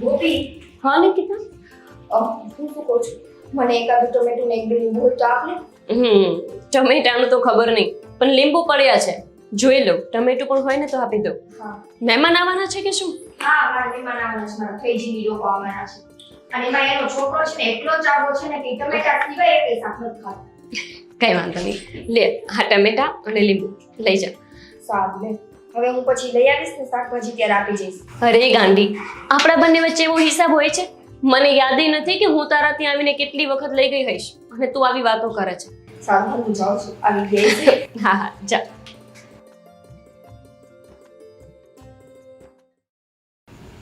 ગોપી, હા નિકિતા. હું શું કહું છું, મને એકાદું ટમેટું ને એક બે લીંબુ હોય તો આપ ને. ટમેટાનું તો ખબર નહીં, પણ લીંબુ પડ્યા છે, જોઈ લો. ટમેટું પણ હોય ને તો આપી દો. હા મહેમાન આવવાના છે કે શું? હા, મારા મહેમાન આવવાના છે, મારા ફૈજીની લોકો આવવાના છે. અને એમાં એનો છોકરો છે ને એટલો ચાવો છે ને કે ટમેટા સિવાય એક શાક નથી ખાતો. કઈ વાંધો નહીં, લે આ ટમેટા અને લીંબુ લઈ જા. સારું લે, હવે હું પછી લઈ આવીશ ને શાકભાજી ત્યારે આપી જઈશ. અરે ગાંડી, આપણા બંને વચ્ચે એવો હિસાબ હોય છે? મને યાદ નથી કે હું તારા ત્યાં આવીને કેટલી વખત લઈ ગઈ હઈશ અને તું આવી વાતો કરે છે. સારું, હું જાઉં છું, આવી ગઈ છે. હા હા, જા.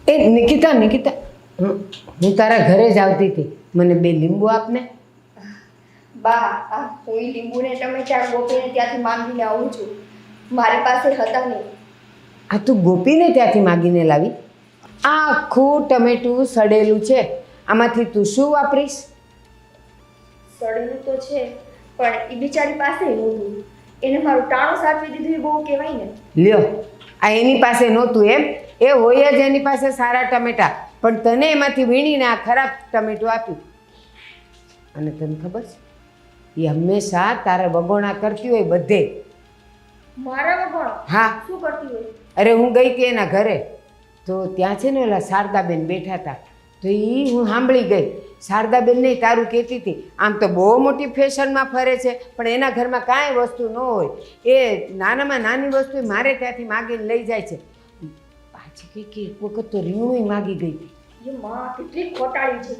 એ નિકિતા નિકિતા, હું તારા ઘરે જ આવતી હતી, મને 2 લીંબુ આપને. બા, હું ઈ લીંબુ ને ટમેટા ગોપીને ત્યાંથી માંગીને આવું છું, મારી પાસે હતા નહીં. આ તું ગોપીને ત્યાંથી માગીને લાવી? આ આખું ટમેટું સડેલું છે, આમાંથી તું શું વાપરીશ? સડેલું તો છે, પણ એ બિચારી પાસે નહોતું, એને મારું ટાણું સાચવી દીધું એ બહુ કહેવાય ને. લ્યો, આ એની પાસે નહોતું એમ? એ હોય જ એની પાસે સારા ટમેટા, પણ તને એમાંથી વીણીને આ ખરાબ ટમેટું આપ્યું. અને તને ખબર છે, એ હંમેશા તારે વગોણા કરતી હોય બધે. મારા વગોણો? હા. શું કરતી હોય? અરે હું ગઈ હતી એના ઘરે, તો ત્યાં છે ને ઓલા શારદાબેન બેઠા હતા, તો એ હું સાંભળી ગઈ. શારદાબેનને તારું કહેતી હતી, આમ તો બહુ મોટી ફેશનમાં ફરે છે, પણ એના ઘરમાં કાંઈ વસ્તુ ન હોય, એ નાનામાં નાની વસ્તુ મારે ત્યાંથી માગીને લઈ જાય છે. પાછી કંઈ કે એક વખત તો રીણું માગી ગઈ હતી. એ માં કેટલી ખોટાળી છે.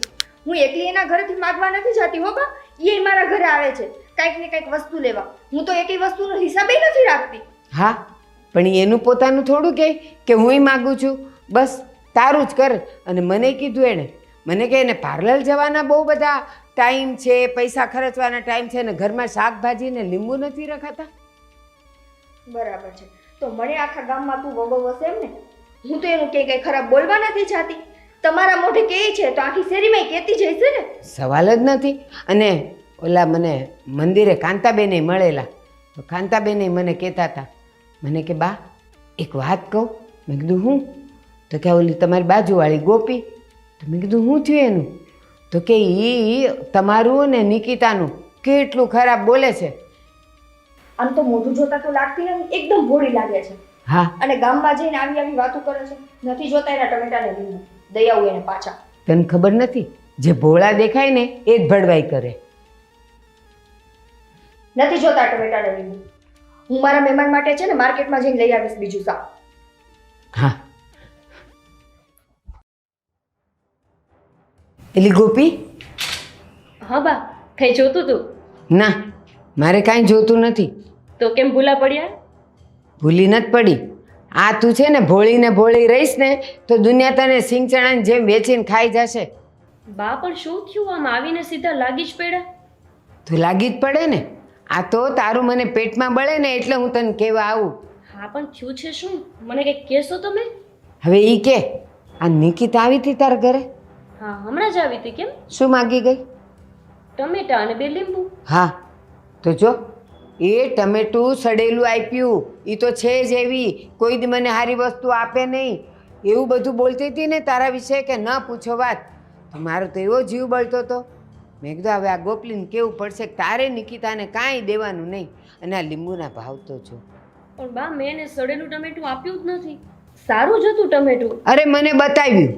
હું એકલી એના ઘરેથી માગવા નથી જતી હો બા, એ મારા ઘરે આવે છે કંઈક ને કંઈક વસ્તુ લેવા. હું તો એકેય વસ્તુનો હિસાબે નથી રાખતી. હા, પણ એનું પોતાનું થોડું કહે કે હુંય માગું છું, બસ તારું જ કર. અને મને કીધું એણે, મને કહે એને પાર્લર જવાના બહુ બધા ટાઈમ છે, પૈસા ખર્ચવાના ટાઈમ છે, ને ઘરમાં શાકભાજી ને લીંબુ નથી રખાતા. બરાબર છે, તો મને આખા ગામમાં તું વગો વસે એમ ને? હું તો એનું કંઈ ખરાબ બોલવા નથી જાતી, તમારા મોઢે કહે છે તો આખી શેરીમાં કહેતી જઈશે ને. સવાલ જ નથી. અને ઓલા મને મંદિરે કાંતાબેને મળેલા, તો કાંતાબેને મને કહેતા હતા, મને કે બા એક વાત કહું. મેં કીધું હું? તો કે ઓલી તમારી બાજુવાળી ગોપી. તો મેં કીધું હું થયું એનું? તો કે એ તમારું ને નિકિતાનું કેટલું ખરાબ બોલે છે. આમ તો મોઢું જોતા તો લાગતી નથી, એકદમ ભોળી લાગે છે. હા, અને ગામમાં જઈને આવી આવી વાતો કરે છે. નથી જોતા એના ટમેટાને લીંબુ, દઈ આવું એને પાછા. તને ખબર નથી, જે ભોળા દેખાય ને એ જ ભડવાઈ કરે. નથી જોતા ટમેટાને લીંબુ. હું મારા મહેમાન માટે છે ને માર્કેટમાં જઈને લઈ આવીશ બીજું શાક. હા, એલી ગોપી. હા બા, કઈ જોતું તું? ના, મારે કાંઈ જોતું નથી. તો કેમ ભૂલા પડ્યા? ભૂલી નથી પડી. આ તું છે ને ભોળીને ભોળી રહીશ ને તો દુનિયા તને સિંગ ચણાની જેમ વેચીને ખાઈ જશે. બા પણ શું થયું? આમ આવીને સીધા લાગી જ પડ્યા? તું લાગી જ પડે ને. આ તો તારું મને પેટમાં બળે ને એટલે હું તને કહેવા આવું. હા પણ થયું છે શું? મને કંઈક કહેશો તમે? હવે ઈ કે આ નિકિતા આવી હતી તારા ઘરે? હા, હમણાં જ આવી હતી. કેમ? શું માગી ગઈ? ટમેટા અને 2 લીંબુ. હા, તો જો એ ટમેટું સડેલું આપ્યું. એ તો છે જ એવી, કોઈ દી મને સારી વસ્તુ આપે નહીં. એવું બધું બોલતી હતી ને તારા વિશે કે ન પૂછો વાત. તો મારો તો એવો જીવ બળતો હતો. મેં કીધું હવે આ ગોપલીને કેવું પડશે કે તારે નિકિતાને કાંઈ દેવાનું નહીં. અને આ લીંબુના ભાવ તો જો. પણ બા, મેં એને સડેલું ટમેટું આપ્યું જ નથી. સારું જ હતું ટમેટું. અરે મને બતાવ્યું,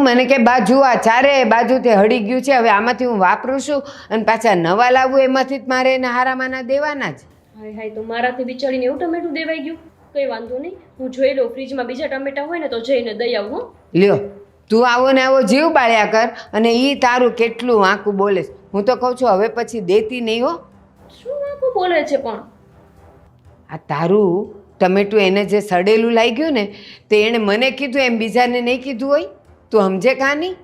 મને કે બાજુ આ ચારે બાજુથી હળી ગયું છે, હવે આમાંથી હું વાપરું છું અને પાછા નવા લાવવું, એમાંથી જ મારે એને હારામાના દેવાના જ. હાય હાય, તો મારાથી વિચારીને એવું ટમેટું દેવાઈ ગયું. કંઈ વાંધો નહીં, હું જોઈ લઉં ફ્રીજમાં બીજા ટમેટા હોય ને તો જઈને દઈ આવું. લ્યો, તું આવો ને આવો જીવ બાળ્યા કર અને એ તારું કેટલું વાંકું બોલે. હું તો કહું છું હવે પછી દેતી નહીં હો. શું વાંકું બોલે છે પણ? આ તારું ટમેટું એને જે સડેલું લાગ્યું ને તે એણે મને કીધું, એમ બીજાને નહીં કીધું હોય? તું સમજે કાં નહીં?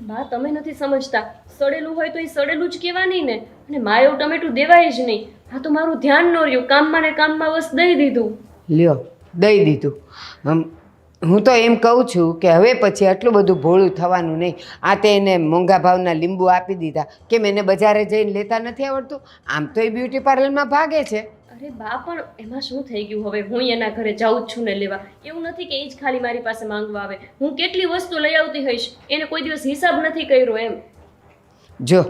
બા, તમે નથી સમજતા. સડેલું હોય તો એ સડેલું જ કહેવાની ને. અને મારે એવું ટમેટું દેવાય જ નહીં. હા, તો મારું ધ્યાન ન રહ્યું, કામમાં ને કામમાં બસ દઈ દીધું. લ્યો, દઈ દીધું. હું તો એમ કહું છું કે હવે પછી આટલું બધું ભોળું થવાનું નહીં. આ તે એને મોંઘા ભાવના લીંબુ આપી દીધા. કેમ એને બજારે જઈને લેતા નથી આવડતું? આમ તો એ બ્યુટી પાર્લરમાં ભાગે છે. અરે બા, પણ એમાં શું થઈ ગયું? હવે હું એના ઘરે જાઉં જ છું ને લેવા. એવું નથી કે એ જ ખાલી મારી પાસે માંગવા આવે. હું કેટલી વસ્તુ લઈ આવતી હોઈશ, એને કોઈ દિવસ હિસાબ નથી કર્યો એમ. જો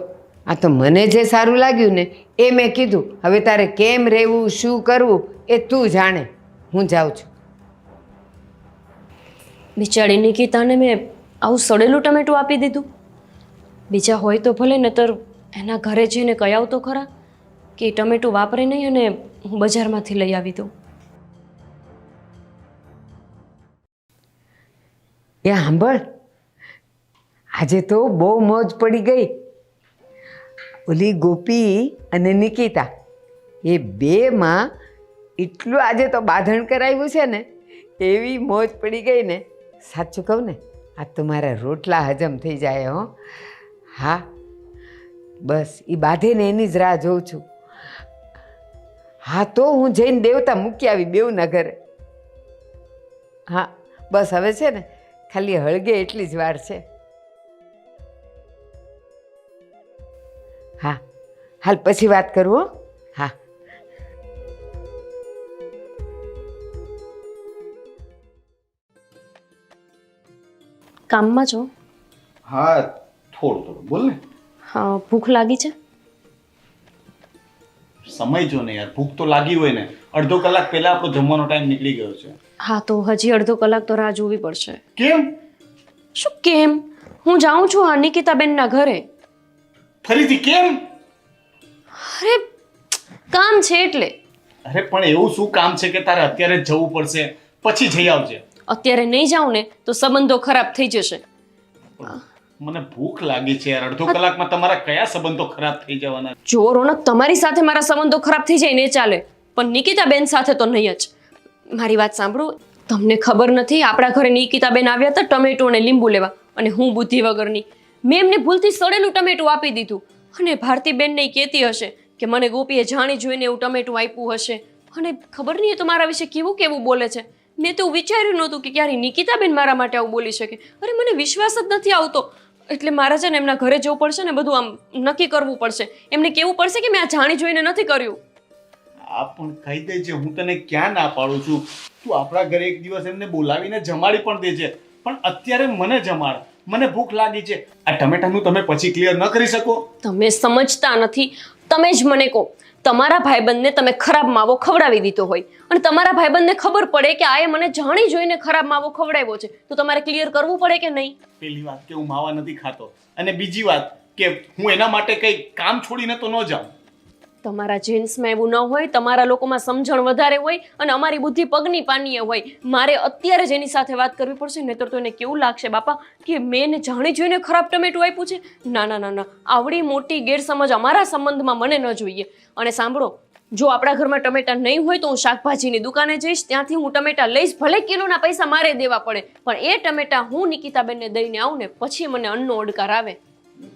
આ તો મને જે સારું લાગ્યું ને એ મેં કીધું. હવે તારે કેમ રહેવું, શું કરવું એ તું જાણે. હું જાઉં છું. બિચારી નિકિતાને મેં આવું સડેલું ટમેટું આપી દીધું. બીજા હોય તો ભલે, નતર એના ઘરે જઈને કહી આવતો ખરા કે ટમેટું વાપરે નહીં અને હું બજારમાંથી લઈ આવી દઉં. એ સાંભળ, આજે તો બહુ મોજ પડી ગઈ. ઓલી ગોપી અને નિકિતા એ બેમાં એટલું આજે તો બાંધણ કરાવ્યું છે ને, એવી મોજ પડી ગઈ ને. સાચું કહું ને, આજ તો મારા રોટલા હજમ થઈ જાય. હા, બસ એ બાંધે ને એની જ રાહ જોઉં છું. હા, તો હું જઈને દેવતા મૂકી આવી બેઉના ઘરે. હા, બસ હવે છે ને ખાલી હળગે એટલી જ વાર છે. હા, હાલ પછી વાત કરું હો. હા. કામમાં છો? હા, થોડું બોલ ને. હા, ભૂખ લાગી છે? સમય જો ને યાર, ભૂખ તો લાગી હોય ને. અડધો કલાક પહેલા આપણો જમવાનો ટાઈમ નીકળી ગયો છે. હા, તો હજી અડધો કલાક તો રાહ જોવી પડશે. કેમ? શું કેમ? હું જાઉં છું આ નિકિતાબેનના ઘરે. ફરીથી કેમ? અરે કામ છે એટલે. અરે પણ એવું શું કામ છે કે તારે અત્યારે જ જવું પડશે? પછી જઈ આવજે. અત્યારે નહીં જાઉં ને તો સંબંધો ખરાબ થઈ જશે. મને ભૂખ લાગી છે યાર. અડધો કલાકમાં તમારા કયા સંબંધો ખરાબ થઈ જવાના? જો રોનક, તમારી સાથે મારા સંબંધો ખરાબ થઈ જાય ને ચાલે, પણ નિકિતાબેન સાથે તો નહીં જ. મારી વાત સાંભળો. તમને ખબર નથી, આપણા ઘરે નિકિતાબેન આવ્યા હતા ટમેટો અને લીંબુ લેવા, અને હું બુદ્ધિ વગરની મેં એમને ભૂલથી સડેલું ટમેટું આપી દીધું. અને ભારતીબેનને કહેતી હશે કે મને ગોપીએ જાણી જોઈને એવું ટમેટું આપ્યું હશે. અને ખબર નહીં એ તો મારા વિશે કેવું કેવું બોલે છે. મેં તો વિચાર્યું નહોતું કે ક્યારે નિકિતાબેન મારા માટે આવું બોલી શકે. અરે મને વિશ્વાસ જ નથી આવતો. એટલે મારે છે ને એમના ઘરે જવું પડશે ને, બધું આમ નક્કી કરવું પડશે. એમને કહેવું પડશે કે મેં આ જાણી જોઈને નથી કર્યું. આ પણ કહી દેજે, હું તને ક્યાં ના પાડું છું. તું આપણા ઘરે એક દિવસ એમને બોલાવીને જમાડી પણ દેજે, પણ અત્યારે મને જમાડ. મને ભૂખ લાગી છે. આ ટમેટાનું તમે પછી ક્લિયર ન કરી શકો? તમે સમજતા નથી. તમે જ મને કહો, તમારા ભાઈબંધને તમે ખરાબ માવો ખવડાવી દીધો હોય અને તમારા ભાઈબંધને ખબર પડે કે આએ મને જાણી જોઈને ખરાબ માવો ખવડાવ્યો છે, તો તમારે ક્લિયર કરવું પડે કે નહીં? પહેલી વાત કે હું માવા નથી ખાતો, અને બીજી વાત કે હું એના માટે કઈ કામ છોડીને તો ન જાઉં. તમારા જેન્ટ્સમાં એવું ન હોય, તમારા લોકોમાં સમજણ વધારે હોય અને અમારી બુદ્ધિ પગની પાનીએ હોય. મારે અત્યારે જ એની સાથે વાત કરવી પડશે, નહીતર તો એને કેવું લાગશે બાપા કે મેં એને જાણી જોઈને ખરાબ ટમેટું આપ્યું છે. ના ના ના ના, આવડી મોટી ગેરસમજ અમારા સંબંધમાં મને ન જોઈએ. અને સાંભળો, જો આપણા ઘરમાં ટમેટા નહીં હોય તો હું શાકભાજીની દુકાને જઈશ, ત્યાંથી હું ટમેટા લઈશ. ભલે કિલોના પૈસા મારે દેવા પડે, પણ એ ટમેટા હું નિકિતાબેનને દઈને આવું ને પછી મને અન્નનો ઓડકાર આવે.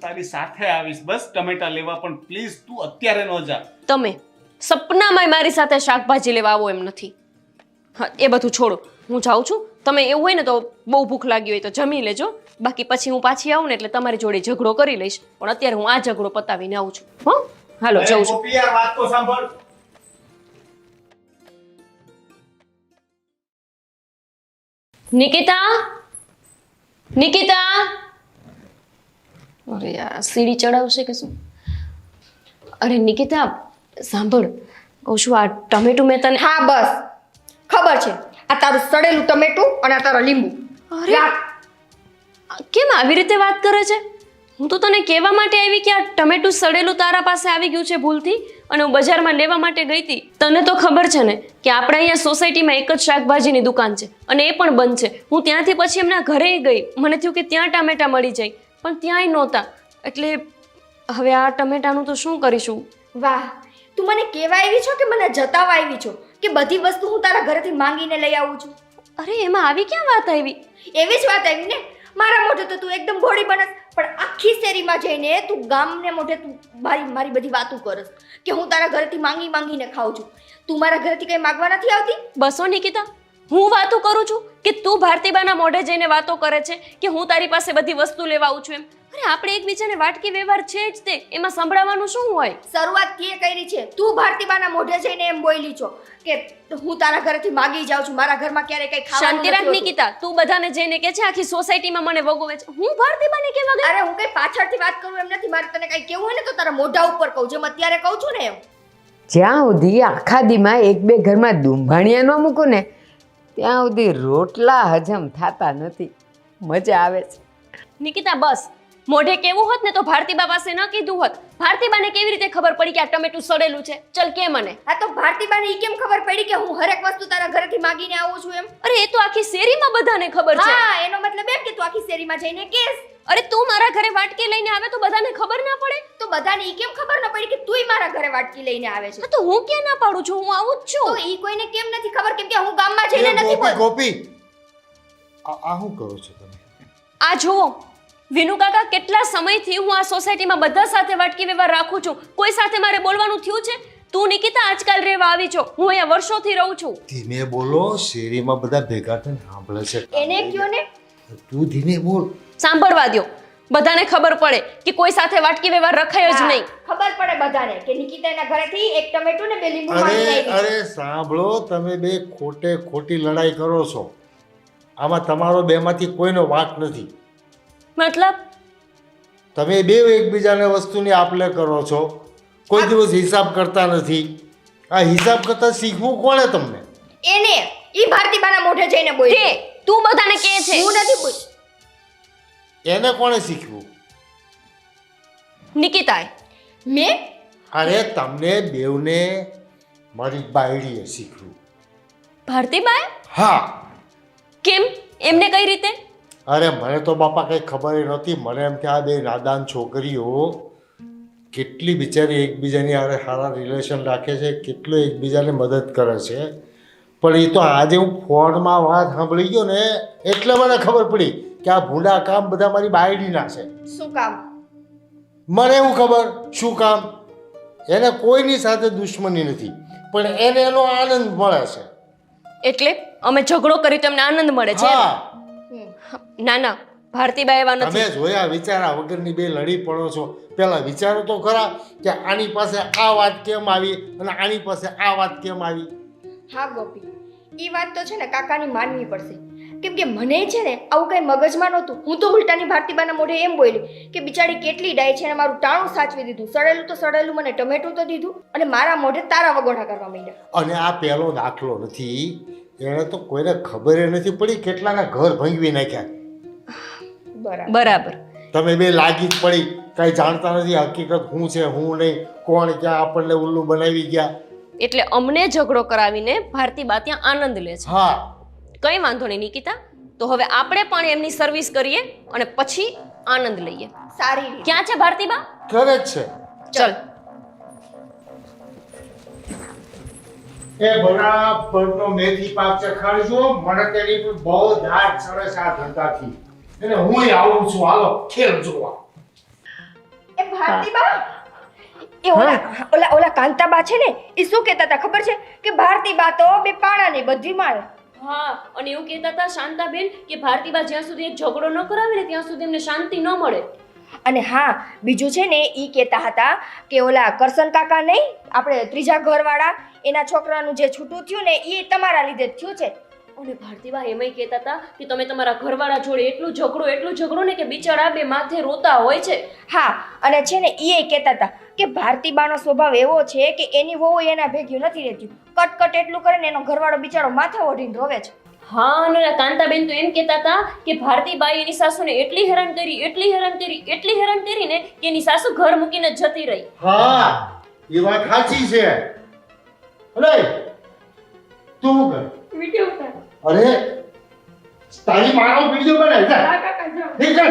તારી સાથે આવીશ બસ ટમેટા લેવા, પણ પ્લીઝ તું અત્યારે ન જા. તમે સપનામાંય મારી સાથે શાકભાજી લેવા આવો એમ નથી. હા, એ બધું છોડો, હું જાઉં છું. તમે એવું હોય ને તો બહુ ભૂખ લાગી હોય તો જમી લેજો, બાકી પછી હું પાછી આવું ને એટલે તમારી જોડે ઝઘડો કરી લઈશ. પણ અત્યારે હું આ ઝઘડો પતાવીને આવું છું. હો, હાલો જાઉં છું. ગોપી, આ વાત તો સાંભળ. નિકિતા, નિકિતા! અરે યાર, સીડી ચડાવશે કે શું? અરે નિકિતા, સાંભળ, કહું છું આ ટમેટું મેં તને. હા બસ, ખબર છે. આ તારું સડેલું ટમેટું અને આ તારા લીંબુ. અરે કેમ આવી રીતે વાત કરે છે? હું તો તને કહેવા માટે આવી કે આ ટમેટું સડેલું તારા પાસે આવી ગયું છે ભૂલથી, અને હું બજારમાં લેવા માટે ગઈ હતી. તને તો ખબર છે ને કે આપણે અહીંયા સોસાયટીમાં એક જ શાકભાજીની દુકાન છે અને એ પણ બંધ છે. હું ત્યાંથી પછી એમના ઘરે ગઈ, મને થયું કે ત્યાં ટામેટા મળી જાય, પણ ત્યાંય નહોતા. એટલે હવે આ ટમેટાનું તો શું કરીશું? વાહ, તું મને કહેવા આવી છો કે મને જતાવા આવી છો કે બધી વસ્તુ હું તારા ઘરેથી માંગીને લઈ આવું છું? અરે એમાં આવી ક્યાં વાત આવી? એવી જ વાત આવી ને. મારા મોઢે તો તું એકદમ ભોળી બનસ, પણ આખી શેરીમાં જઈને તું ગામને મોઢે તું મારી બધી વાતો કરસ કે હું તારા ઘરેથી માંગીને ખાઉં છું. તું મારા ઘરેથી કંઈ માંગવા નથી આવતી? બસો નિકિતા, હું વાતો કરું છું કે તું ભારતીબાના મોઢે જઈને વાતો કરે છે કે હું તારી પાસે બધી વસ્તુ લેવા આવું છું એમ? અરે આપણે એકબીજાને વાટકી વ્યવહાર છે જ તે, એમાં સંભળાવવાનું શું હોય? શરૂઆત તે કરી છે તું ભારતીબાના મોઢે જઈને એમ બોલી છો કે હું તારા ઘરેથી માગી જાઉં છું, મારા ઘરમાં ક્યારે કઈ ખાવાનું શાંતિ રાખ નથી હોતું. નિકિતા, તું બધાને જઈને કે છે આખી સોસાયટીમાં મને વગોવે છે. હું ભારતીબાને કેવા ગઈ? અરે હું કઈ પાછળથી વાત કરું એમ નથી, મારે તને કઈ કેવું હોય ને તો તારા મોઢા ઉપર કહું, જેમ અત્યારે કહું છું ને એમ. જ્યાં સુધી આખા દીમાં એક બે ઘરમાં દુંભાણિયા ન મૂકું ને ત્યાં સુધી રોટલા હજમ થતા નથી. મજા આવે છે. નિકિતા બસ, મોઢે કેવું હોત ને તો ભારતીબા પાસે ન કીધું હોત. ભારતીબાને કેવી રીતે ખબર પડી કે આ ટમેટું સડેલું છે? ચલ કે મને. આ તો ભારતીબાને ઈ કેમ ખબર પડી કે હું હરેક વસ્તુ તારા ઘરેથી માગીને આવું છું એમ? અરે એ તો આખી શેરીમાં બધાને ખબર છે. હા, એનો મતલબ એમ કે તું આખી શેરીમાં જઈને કેસ. અરે તું મારા ઘરે વાટકી લઈને આવે તો બધાને ખબર ના પડે? તો બધાને ઈ કેમ ખબર ન પડી કે તુંય મારા ઘરે વાટકી લઈને આવે છે? હા તો હું ક્યાં ના પાડું છું? હું આવું જ તો છું. ઈ કોઈને કેમ નથી ખબર? કેમ કે હું ગામમાં જઈને નથી ગોપી બોલતી. ગોપી આ શું કરો છો તમે? આ જુઓ વિનુ કાકા, કેટલા સમયથી હું આ સોસાયટીમાં બધા સાથે વાટકી વ્યવહાર રાખું છું. કોઈ સાથે મારે બોલવાનું થયું છે? તું નિકિતા આજકાલ રહેવા આવી છો, હું અહીંયા વર્ષોથી રહું છું. ધીમે બોલો, શેરીમાં બધા ભેગા થઈને સાંભળે છે. એને કયો ને. તું ધીમે બોલ. સાંભળવા દ્યો, બધાને ખબર પડે કે કોઈ સાથે વાટકી વ્યવહાર રખાય જ હા, નહીં. ખબર પડે બધાને કે નિકિતાના ઘરેથી એક ટમેટું ને 2 લીંબુ માંગીને આવી છે. અરે સાંભળો, તમે બે ખોટી લડાઈ કરો છો. આમાં તમારો બેમાંથી કોઈનો વાંક નથી. મતલબ તમે બે એકબીજાને વસ્તુની આપ-લે કરો છો, કોઈ દિવસ હિસાબ કરતા નથી. આ હિસાબ કરતા શીખવું કોણે તમને? એને ઈ ભારતીબાના મોઢે જઈને બોલી. તે તું બધાને કહે છે. હું નથી બોલી. એને કોણે શીખવું? નિકિતાએ. મેં અરે તમને બેવને મારી બાયડીએ શીખવું. ભારતીબાએ? હા. કેમ? એમને કઈ રીતે? અરે મને તો બાપા કંઈ ખબર નહોતી. મને એમ કે આ બે નાદાન છોકરીઓ કેટલી બિચારી એકબીજાની હારે સારા રિલેશન રાખે છે, કેટલું એકબીજાને મદદ કરે છે. પણ એ તો આજે હું ફોનમાં વાત સાંભળી ગયો ને એટલે મને ખબર પડી કે આ ભૂંડા કામ બધા મારી બાયડીના છે. શું કામ? મને એવું ખબર શું કામ. એને કોઈની સાથે દુશ્મની નથી, પણ એને એનો આનંદ મળે છે. એટલે અમે ઝઘડો કરી તો એમને આનંદ મળે છે? હા, ના ના, ભારતીબા એવા તમે નથી. જોયા વિચારા વગરની બે લડી પડો છો. પેલા વિચારો તો ખરા કે આની પાસે આ વાત કેમ આવી અને આની પાસે આ વાત કેમ આવી. હા ગોપી, ઈ વાત તો છે ને કાકાની માનવી પડશે. કેમ કે મને છે ને આવું કઈ મગજમાં નહોતું. હું તો ઉલટાની ભારતીબાના મોઢે એમ બોલી કે બિચારી કેટલી ડાય છે અને મારું ટાણું સાચવી દીધું. સડેલું તો સડેલું, મને ટમેટું તો દીધું અને મારા મોઢે તારા વગોડા કરવા માંડ્યા. અને આ પહેલો દાખલો નથી. એને તો કોઈને ખબર નથી પડી કેટલાના ઘર ભંગવી નાખ્યા. બરાબર. બરાબર. તમે બે લાગી જ પડી, કાંઈ જાણતા નથી હકીકત શું છે શું નહીં, કોણ ક્યાં આપણને ઉલ્લુ બનાવી ગયા. એટલે અમને ઝઘડો કરાવીને ભારતીબા ત્યાં આનંદ લે છે. હા, કઈ વાંધો નહીં નિકિતા, તો હવે આપણે પણ એમની સર્વિસ કરીએ અને પછી આનંદ લઈએ. સારી રીતે. ક્યાં છે ભારતીબા? કરે જ છે. ચલ. એ બરાબરનો મેથી પાક ચખાડજો. મને તેની પર બહુ દાટ ચડે છે આ ધંધાથી. એટલે હું આવું છું. હાલો ખેલ જોવા. એ ભારતીબા, એ ઓલા કાંતાબા છે ને એ શું કહેતા હતા ખબર છે કે ભારતીબા તો બે પાણા ને બધી મારે. હા, અને એવું કહેતા હતા શાંતાબેન કે ભારતીબા જ્યાં સુધી એક ઝઘડો ન કરાવે ને ત્યાં સુધી એમને શાંતિ ન મળે. અને હા, બીજું છે ને ઈ કહેતા હતા કે ઓલા કરશન કાકા નહીં, આપણે ત્રીજા ઘરવાળા, એના છોકરાનું જે છૂટું થયું ને એ તમારા લીધે જ થયું છે. અને ભારતીબા એમાંય કહેતા હતા કે તમે તમારા ઘરવાળા જોડે એટલું ઝઘડો ને કે બિચારા બે માથે રોતા હોય છે. હા, અને છે ને એ કહેતા હતા કે ભારતીબાનો સ્વભાવ એવો છે કે એની વહુ એના ભેગ્યું નથી રહેતી. કટ એટલું કરે ને એનો ઘરવાળો બિચારો માથે ઓઢીને રોવે છે. હા, અને કાંતાબેન તો એમ કહેતા હતા કે ભારતીબાઈ એની સાસુને એટલી હેરાન કરી ને કે એની સાસુ ઘર મૂકીને જતી રહી. હા, એ વાત સાચી છે. અરે તું શું કર? વિડિયો ઉતાર. અરે તારી મારો વિડિયો બનાય જા. ઠીક છે.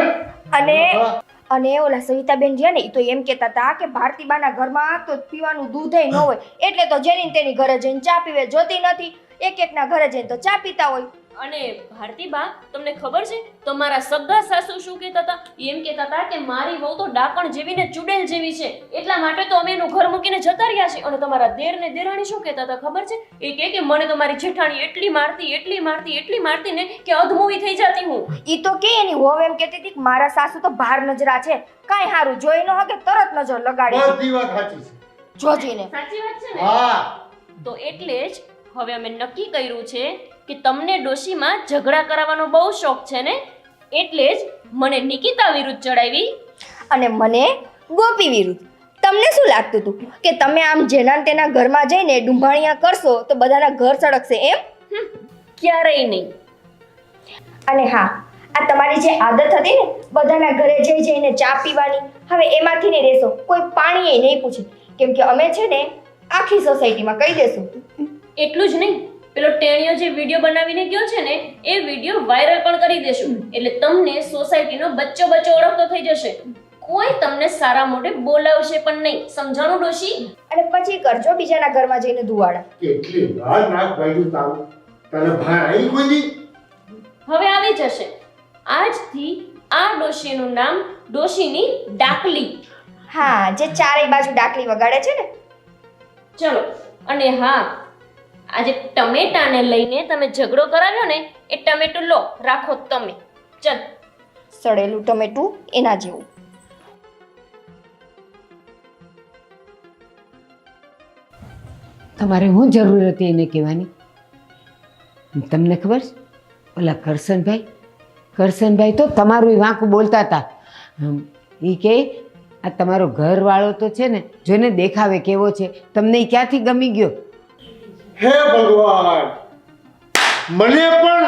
અને ઓલા સવિતાબેન રહ્યા ને એ તો એમ કહેતા હતા કે ભારતીબાના ઘરમાં તો પીવાનું દૂધય ન હોય એટલે તો જેની તેની ઘરે જઈને ચા પીવે. જોતી નથી, એક એકના ઘરે જઈને તો ચા પીતા હોય. અને ભારતી બા તમને ખબર છે તમારા સગા સાસુ શું કહેતા હતા? એમ કહેતા હતા કે મારી વહુ તો ડાકણ જેવી ને ચુડેલ જેવી છે, એટલા માટે તો અમે એનું ઘર મૂકીને જતા રહ્યા છીએ. અને તમારા દેર ને દેરાણી શું કહેતા હતા ખબર છે? એ કે મને તો મારી જેઠાણી એટલી મારતી ને કે અધમૂવી થઈ જતી હું. ઈ તો કે એની હોવ એમ કહેતી હતી કે મારા સાસુ તો ભાર નજરા છે, કાંઈ હારું જોઈ ન હકે તરત નજર લગાડી બધી વાત સાચી છે. જોજીને. સાચી વાત છે ને? હા, તો એટલે જ હવે અમે નક્કી કર્યું છે કે તમને ડોશીમાં ઝઘડા કરાવવાનો બહુ શોખ છે ને, એટલે જ મને નિકિતા વિરુદ્ધ ચડાવી અને મને ગોપી વિરુદ્ધ. તમને શું લાગતું હતું કે તમે આમ જેના ને તેના ઘરમાં જઈને ડુંભાણિયા કરશો તો બધાના ઘર સળગશે એમ? ક્યારેય નહીં. અને હા, આ તમારી જે આદત હતી ને બધાના ઘરે જઈને ચા પીવાની, હવે એમાંથી નહીં રહેશો. કોઈ પાણી નહીં પૂછે, કેમ કે અમે છે ને આખી સોસાયટીમાં કહી દેશું. એટલું જ નહીં, પેલો ટેણીયો જે વિડીયો બનાવીને ગયો છે ને એ વિડીયો વાયરલ પણ કરી દેશું. એટલે તમને સોસાયટીનો બચ્ચો ઓળખતો થઈ જશે. કોઈ તમને સારા મોઢે બોલાવશે પણ નહીં. સમજાણું ડોશી? અને પછી કરજો બીજાના ઘરમાં જઈને ધુવાડા. કેટલી વાર નાક ભાગ્યું તારું. તને ભાન આવી કોઈ દી? હવે આવી જશે. આજથી આ ડોશીનું નામ ડોશીની ડાકલી. હા, જે ચારેય બાજુ ડાકલી વગાડે છે ને. ચલો. અને હા, આજે ટમેટાને લઈને તમે ઝઘડો કરાવ્યો ને એ ટમેટું લો, રાખો તમે. ચલ. સડેલું ટમેટું એના જેવું. તમારે શું જરૂર હતી એને કહેવાની? તમને ખબર છે ઓલા કરશનભાઈ તો તમારું વાંકું બોલતા હતા. એ કે આ તમારો ઘરવાળો તો છે ને જોઈને દેખાવે કેવો છે, તમને એ ક્યાંથી ગમી ગયો? હે ભગવાન, મને પણ